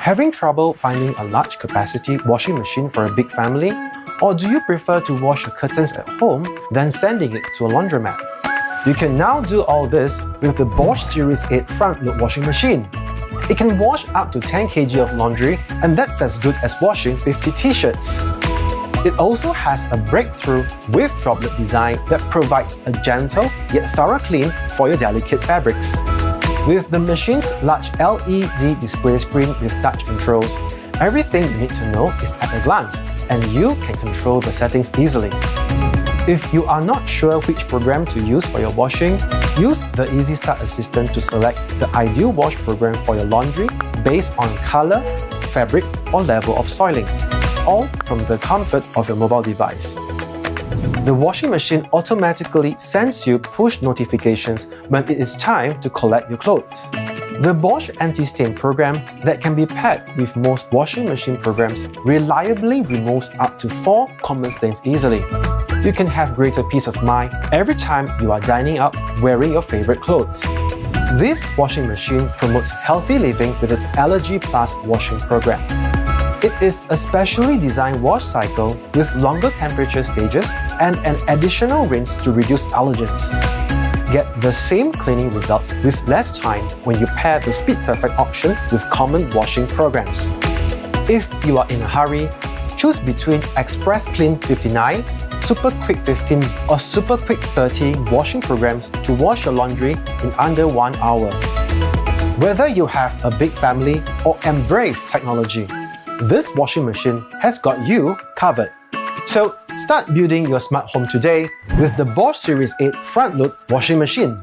Having trouble finding a large capacity washing machine for a big family? Or do you prefer to wash your curtains at home than sending it to a laundromat? You can now do all this with the Bosch Series 8 front-load washing machine. It can wash up to 10 kg of laundry, and that's as good as washing 50 t-shirts. It also has a breakthrough wave droplet design that provides a gentle yet thorough clean for your delicate fabrics. With the machine's large LED display screen with touch controls, everything you need to know is at a glance, and you can control the settings easily. If you are not sure which program to use for your washing, use the Easy Start Assistant to select the ideal wash program for your laundry based on color, fabric, or level of soiling, all from the comfort of your mobile device. The washing machine automatically sends you push notifications when it is time to collect your clothes. The Bosch anti-stain program that can be paired with most washing machine programs reliably removes up to 4 common stains easily. You can have greater peace of mind every time you are dining out wearing your favorite clothes. This washing machine promotes healthy living with its Allergy Plus washing program. It is a specially designed wash cycle with longer temperature stages and an additional rinse to reduce allergens. Get the same cleaning results with less time when you pair the Speed Perfect option with common washing programs. If you are in a hurry, choose between Express Clean 59, Super Quick 15 or Super Quick 30 washing programs to wash your laundry in under 1 hour. Whether you have a big family or embrace technology, this washing machine has got you covered. So start building your smart home today with the Bosch Series 8 front-load washing machine.